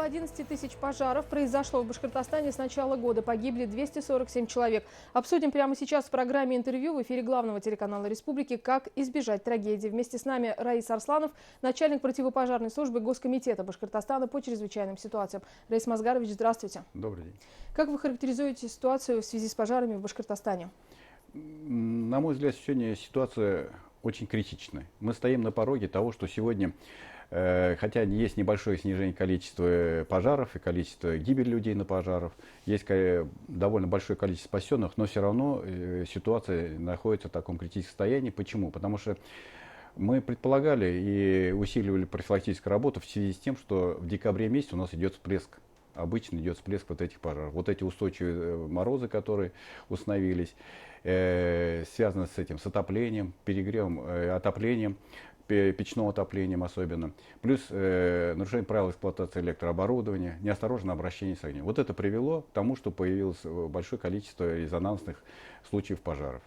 Около 11 тысяч пожаров произошло в Башкортостане с начала года. Погибли 247 человек. Обсудим прямо сейчас в программе интервью в эфире главного телеканала Республики «Как избежать трагедии». Вместе с нами Раис Арсланов, начальник противопожарной службы Госкомитета Башкортостана по чрезвычайным ситуациям. Раис Мазгарович, здравствуйте. Добрый день. Как вы характеризуете ситуацию в связи с пожарами в Башкортостане? На мой взгляд, сегодня ситуация очень критичная. Мы стоим на пороге того, что сегодня, хотя есть небольшое снижение количества пожаров и количества гибели людей на пожарах, есть довольно большое количество спасенных, но все равно ситуация находится в таком критическом состоянии. Почему? Потому что мы предполагали и усиливали профилактическую работу в связи с тем, что в декабре месяце у нас идет всплеск. Обычно идет всплеск вот этих пожаров. Вот эти устойчивые морозы, которые установились, связаны с этим, с отоплением, перегревом, отоплением, печным отоплением особенно. Плюс нарушение правил эксплуатации электрооборудования, неосторожное обращение с огнем. Вот это привело к тому, что появилось большое количество резонансных случаев пожаров.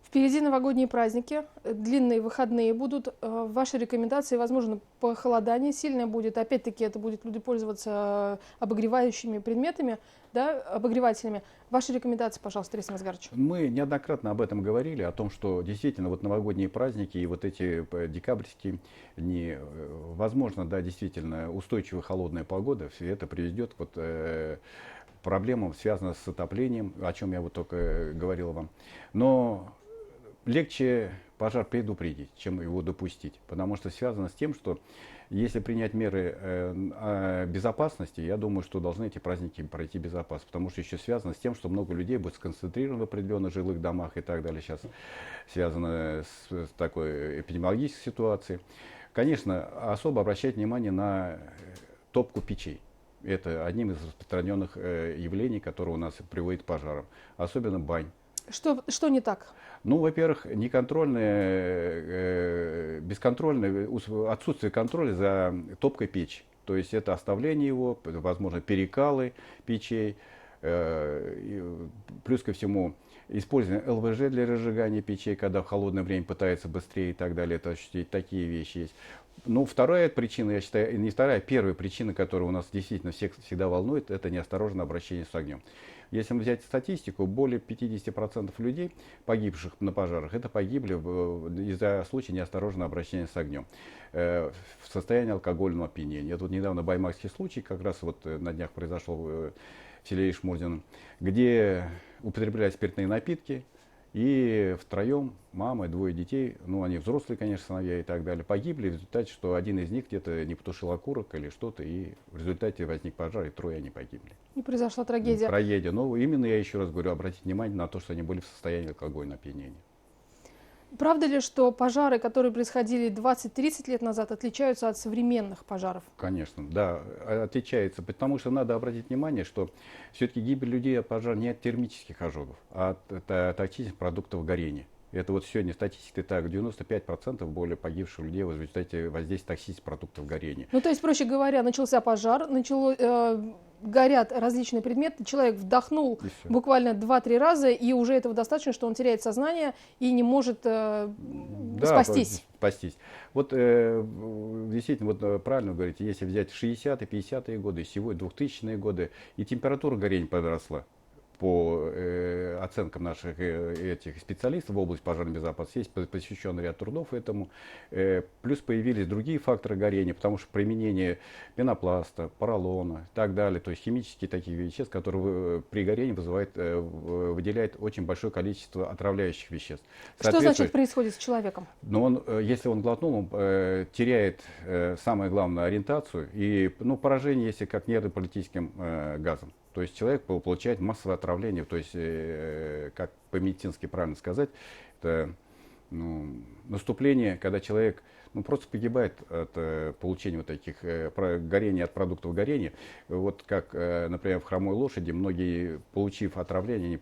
Впереди новогодние праздники, длинные выходные будут. Ваши рекомендации, возможно, похолодание сильное будет. Опять-таки, это будет люди пользоваться обогревающими предметами, да, обогревателями. Ваши рекомендации, пожалуйста, Раис Мазгарович. Мы неоднократно об этом говорили, о том, что действительно вот новогодние праздники и вот эти декабрьские дни, возможно, да, действительно устойчивая холодная погода, все это приведет вот проблемам, связанным с отоплением, о чем я вот только говорил вам. Но легче пожар предупредить, чем его допустить, потому что связано с тем, что если принять меры безопасности, я думаю, что должны эти праздники пройти безопасно, потому что еще связано с тем, что много людей будет сконцентрировано в определенных жилых домах и так далее. Сейчас связано с такой эпидемиологической ситуацией. Конечно, особо обращать внимание на топку печей. Это одним из распространенных явлений, которые у нас приводит к пожарам, особенно бань. Что не так? Ну, во-первых, неконтрольное, бесконтрольное, отсутствие контроля за топкой печи. То есть это оставление его, возможно, перекалы печей, плюс ко всему использование ЛВЖ для разжигания печей, когда в холодное время пытается быстрее и так далее, это ощутить, такие вещи есть. Ну, вторая причина, я считаю, не вторая, первая причина, которая у нас действительно всех всегда волнует, это неосторожное обращение с огнем. Если мы взять статистику, более 50% людей, погибших на пожарах, это погибли из-за случая неосторожного обращения с огнем в состоянии алкогольного опьянения. Это вот недавно баймакский случай, как раз вот на днях произошел в селе Ишмурзино, где употребляли спиртные напитки, и втроем, мама и двое детей, ну они взрослые, конечно, сыновья и так далее, погибли в результате, что один из них где-то не потушил окурок или что-то, и в результате возник пожар, и трое они погибли. И произошла трагедия. Трагедия. Но именно я еще раз говорю, обратить внимание на то, что они были в состоянии алкогольного опьянения. Правда ли, что пожары, которые происходили 20-30 лет назад, отличаются от современных пожаров? Конечно, да, отличается, потому что надо обратить внимание, что все-таки гибель людей от пожара не от термических ожогов, а от токсичных продуктов горения. Это вот сегодня статистика так, 95% более погибших людей в результате воздействия токсичных продуктов горения. Ну, то есть, проще говоря, начался пожар, горят различные предметы, человек вдохнул буквально 2-3 раза, и уже этого достаточно, что он теряет сознание и не может спастись. Спастись. Вот действительно, вот правильно вы говорите, если взять 60-е, 50-е годы, сегодня 2000-е годы, и температура горения подросла. По оценкам наших этих специалистов в области пожарной безопасности, есть посвященный ряд трудов этому. Плюс появились другие факторы горения, потому что применение пенопласта, поролона и так далее, то есть химические такие вещества, которые при горении выделяют очень большое количество отравляющих веществ. Что значит происходит с человеком? Но если он глотнул, он теряет самое главное ориентацию и поражение, если как нервно-паралитическим газом. То есть человек получает массовое отравление, то есть, как по-медицински правильно сказать, это наступление, когда человек просто погибает от получения вот таких горения от продуктов горения. Вот как, например, в хромой лошади, многие, получив отравление,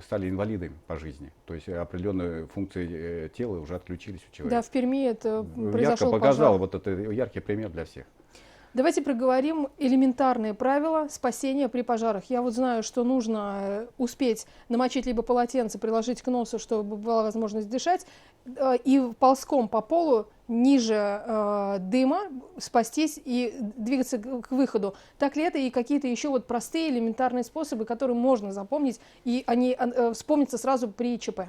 стали инвалидами по жизни. То есть определенные функции тела уже отключились у человека. Да, в Перми это произошел ярко показал, пожар. вот это яркий пример для всех. Давайте проговорим элементарные правила спасения при пожарах. Я вот знаю, что нужно успеть намочить либо полотенце, приложить к носу, чтобы была возможность дышать, и ползком по полу ниже дыма спастись и двигаться к выходу. Так ли это и какие-то еще вот простые элементарные способы, которые можно запомнить, и они вспомнятся сразу при ЧП?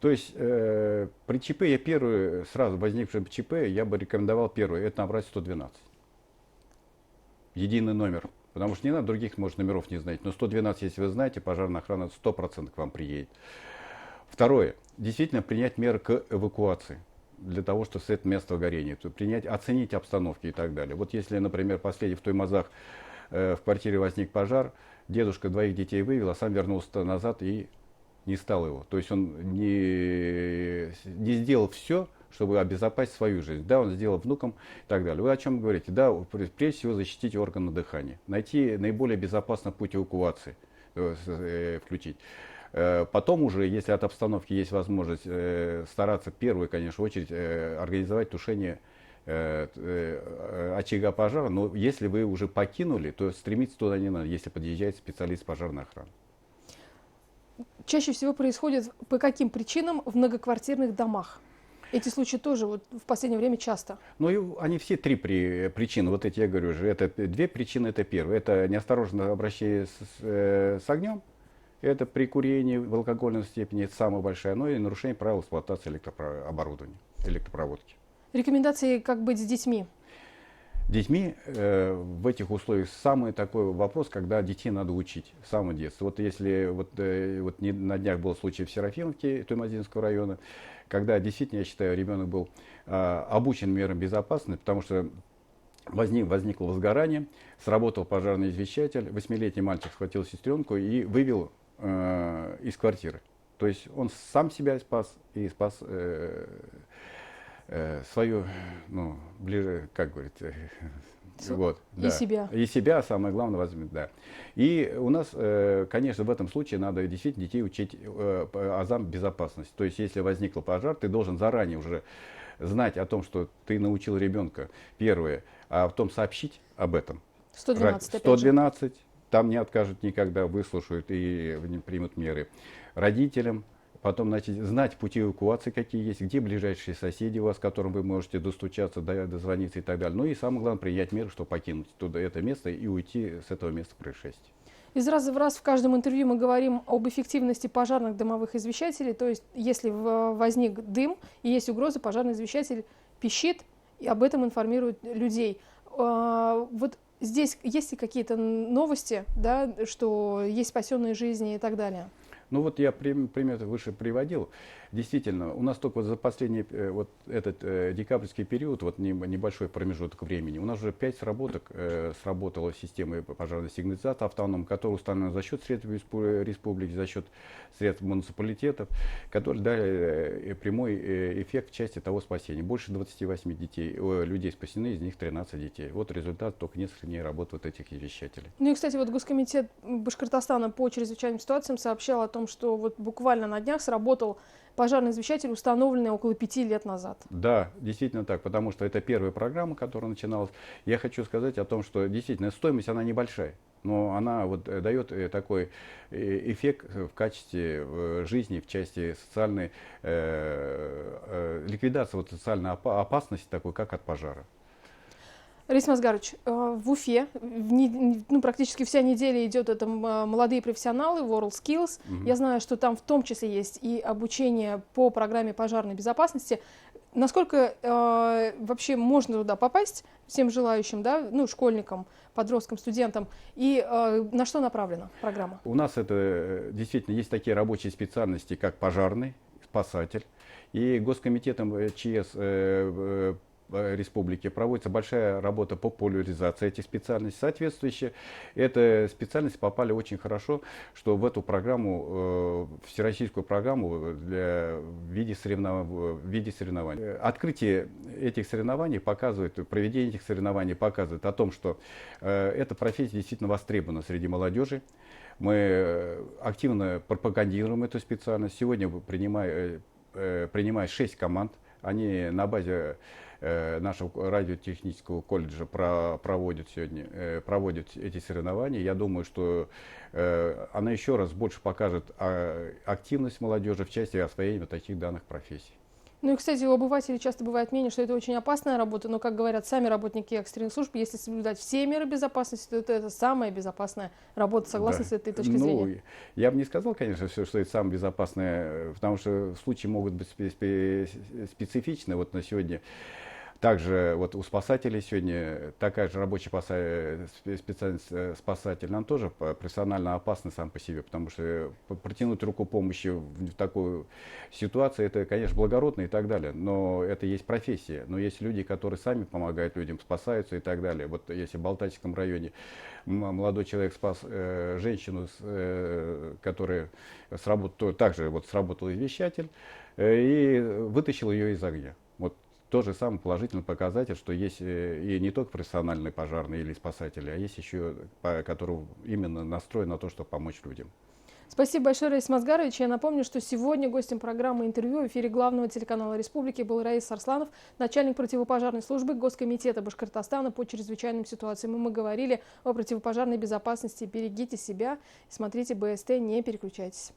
То есть при ЧП я первый, сразу возникшем ЧП, я бы рекомендовал первый, это набрать 112. Единый номер. Потому что не надо других, может, номеров не знать. Но 112, если вы знаете, пожарная охрана 100% к вам приедет. Второе. Действительно принять меры к эвакуации. Для того, чтобы с этого места горения. Оценить обстановки и так далее. Вот если, например, последний в Туймазах в квартире возник пожар, дедушка двоих детей вывел, а сам вернулся назад и не стал его. То есть он не сделал все, чтобы обезопасить свою жизнь. Да, он сделал внукам и так далее. Вы о чем говорите? Да, прежде всего защитить органы дыхания. Найти наиболее безопасный путь эвакуации, включить. Потом уже, если от обстановки есть возможность, стараться в первую, конечно, очередь организовать тушение очага пожара. Но если вы уже покинули, то стремиться туда не надо, если подъезжает специалист пожарной охраны. Чаще всего происходит по каким причинам в многоквартирных домах? Эти случаи тоже вот в последнее время часто. Ну, и они все три причины. Вот эти, я говорю же, это две причины. Это первое. Это неосторожное обращение с огнем. Это при курении в алкогольной степени. Это самая большая. Но и нарушение правил эксплуатации электрооборудования, электропроводки. Рекомендации, как быть с детьми? Детьми в этих условиях самый такой вопрос, когда детей надо учить с самого детства. Вот если на днях был случай в Серафимовке Туймазинского района, когда действительно, я считаю, ребенок был обучен мерам безопасности, потому что возникло возгорание, сработал пожарный извещатель, 8-летний мальчик схватил сестренку и вывел из квартиры. То есть он сам себя спас и спас свою, ну, ближе, как говорится, вот, и да. себя. И себя, самое главное, возьмет, да. И у нас, конечно, в этом случае надо действительно детей учить азам безопасности. То есть, если возникл пожар, ты должен заранее уже знать о том, что ты научил ребенка, первое, а потом сообщить об этом. 112, 112, там не откажут никогда, выслушают и примут меры. Родителям. Потом, значит, знать пути эвакуации, какие есть, где ближайшие соседи у вас, к которым вы можете достучаться, дозвониться и так далее. Ну и самое главное, принять меры, чтобы покинуть туда это место и уйти с этого места происшествия. Из раза в раз в каждом интервью мы говорим об эффективности пожарных дымовых извещателей. То есть, если возник дым и есть угроза, пожарный извещатель пищит и об этом информирует людей. Вот здесь есть ли какие-то новости, да, что есть спасенные жизни и так далее? Ну вот я пример выше приводил. Действительно, у нас только вот за последний вот этот декабрьский период, вот небольшой промежуток времени, у нас уже 5 сработок сработала система пожарной сигнализации автономной, которая установлена за счет средств республики, за счет средств муниципалитетов, которые дали прямой эффект в части того спасения. Больше 28 людей спасены, из них 13 детей. Вот результат только несколько дней работы вот этих извещателей. Ну и, кстати, вот Госкомитет Башкортостана по чрезвычайным ситуациям сообщал о том, что вот буквально на днях сработал пожарный извещатель, установленный около 5 лет назад. Да, действительно так, потому что это первая программа, которая начиналась. Я хочу сказать о том, что действительно стоимость, она небольшая, но она вот дает такой эффект в качестве жизни, в части социальной ликвидации вот социальной опасности такой, как от пожара. Раис Мазгарович, в Уфе практически вся неделя идет это молодые профессионалы, WorldSkills. Я знаю, что там в том числе есть и обучение по программе пожарной безопасности. Насколько вообще можно туда попасть всем желающим, да, ну, школьникам, подросткам, студентам, и на что направлена программа? У нас это действительно есть такие рабочие специальности, как пожарный, спасатель. И Госкомитетом ЧС республики проводится большая работа по популяризации этих специальностей. Соответствующе, эти специальности попали очень хорошо, что в эту программу, всероссийскую программу в виде соревнований. Открытие этих соревнований показывает, проведение этих соревнований показывает о том, что эта профессия действительно востребована среди молодежи. Мы активно пропагандируем эту специальность. Сегодня принимает 6 команд Они на базе нашего радиотехнического колледжа проводят эти соревнования. Я думаю, что она еще раз больше покажет активность молодежи в части освоения таких данных профессий. Ну и, кстати, у обывателей часто бывает мнение, что это очень опасная работа, но, как говорят сами работники экстренных служб, если соблюдать все меры безопасности, то это самая безопасная работа. Согласны с этой точки зрения? Я бы не сказал, конечно, что это самое безопасное, потому что случаи могут быть специфичны. Вот на сегодня также вот у спасателей сегодня такая же рабочая специальность спасатель, она тоже профессионально опасна сам по себе, потому что протянуть руку помощи в такой ситуации, это, конечно, благородно и так далее, но это есть профессия. Но есть люди, которые сами помогают людям, спасаются и так далее. Вот если в Балтийском районе молодой человек спас женщину, которая также вот сработал извещатель и вытащил ее из огня. Вот тот же самый положительный показатель, что есть и не только профессиональные пожарные или спасатели, а есть еще, которые именно настроены на то, чтобы помочь людям. Спасибо большое, Раис Мазгарович. Я напомню, что сегодня гостем программы «Интервью» в эфире главного телеканала Республики был Раис Арсланов, начальник противопожарной службы Госкомитета Башкортостана по чрезвычайным ситуациям. И мы говорили о противопожарной безопасности. Берегите себя, смотрите БСТ, не переключайтесь.